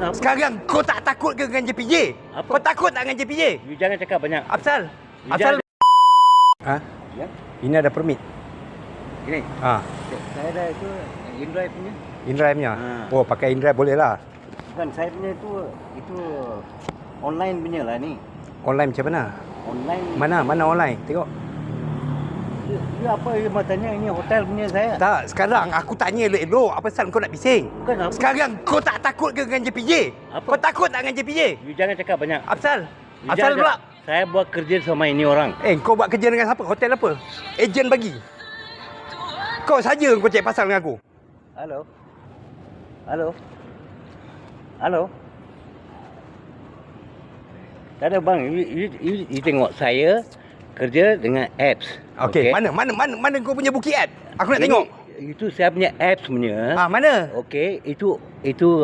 Apa? Sekarang kau tak takut ke dengan JPJ? Apa? Kau takut tak dengan JPJ? You jangan cakap banyak. Apsal? You Apsal? jangan- Ha? Ya? Ini ada permit. Gini, Ha. saya ada itu InDrive punya. InDrive punya. Ha. Oh, pakai InDrive boleh lah. Bukan, saya punya itu online punya lah ni. Online macam mana? Online. Mana online? Tengok. Dia apa dia mau tanya ini hotel punya saya? Tak, sekarang aku tanya elok-elok. Apa pasal kau nak bising? Bukan apa. Sekarang kau tak takut ke dengan JPJ? Apa? Kau takut tak dengan JPJ? You jangan cakap banyak. Apsal? You Apsal jangan pula? cakap. Saya buat kerja sama ini orang. Kau buat kerja dengan siapa? Hotel apa? Ejen bagi. Kau saja kau cek pasal dengan aku. Halo. Halo. Halo. Tak ada bang, you tengok saya kerja dengan apps. Okey, mana kau punya booking app? Aku nak Ini- tengok. Itu saya punya apps punya. Mana? Okey, itu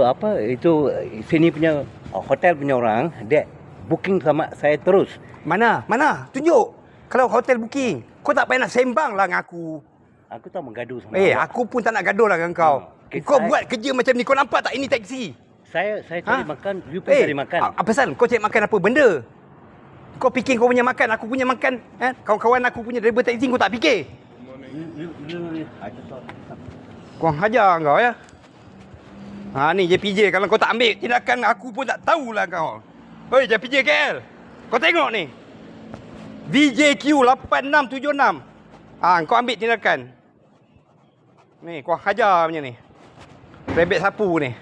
apa? Itu sini punya hotel punya orang dia booking sama saya terus. Mana? Tunjuk. Kalau hotel booking, kau tak payah nak sembang lah dengan aku. Aku tak menggaduh sama awak. Aku pun tak nak gaduh lah dengan kau. Okey, Kau saya- buat kerja macam ni, kau nampak tak ini taksi? Saya cari makan, you pun cari makan. Apa pasal? Kau cari makan apa benda? Kau fikir kau punya makan, aku punya makan, kawan-kawan aku punya driver taksi kau tak fikir? I just thought. Kau hajar kau ya. Ni JPJ, kalau kau tak ambil tindakan aku pun tak tahulah kau. Hoi JPJ KL. Kau tengok ni. VJQ 8676. Kau ambil tindakan. Ni kau hajar punya ni. Rabbit sapu ni.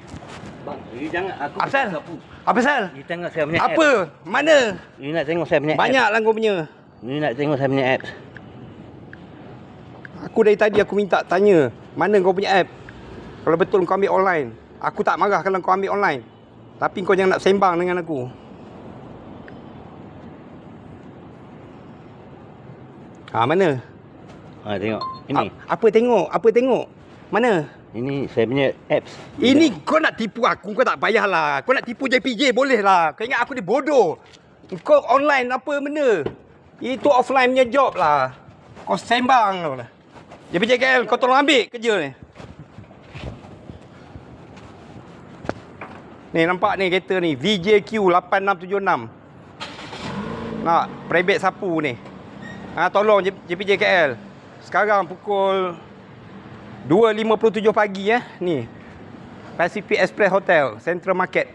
Bang, you jangan aku Apasal? sapu. Apa pasal? You tengok saya punya Apa? apps. Mana? You nak tengok saya punya apps. Banyaklah kau punya. You nak tengok saya punya apps. Aku dari tadi aku minta tanya, mana kau punya app? Kalau betul kau ambil online. Aku tak marah kalau kau ambil online. Tapi kau jangan nak sembang dengan aku. Mana? Tengok. Ini. Apa tengok? Apa tengok? Mana? Ini saya punya apps. Ini kau nak tipu aku, kau tak payahlah. Kau nak tipu JPJ boleh lah. Kau ingat aku ni bodoh. Kau online apa benda? Itu offline punya job lah. Kau sembang kau lah. JPJ KL, kau tolong ambil kerja ni. Ni nampak ni kereta ni VJQ 8676. Nak private sapu ni. Tolong JPJ KL. Sekarang pukul 2.57 pagi ni. Pacific Express Hotel, Central Market.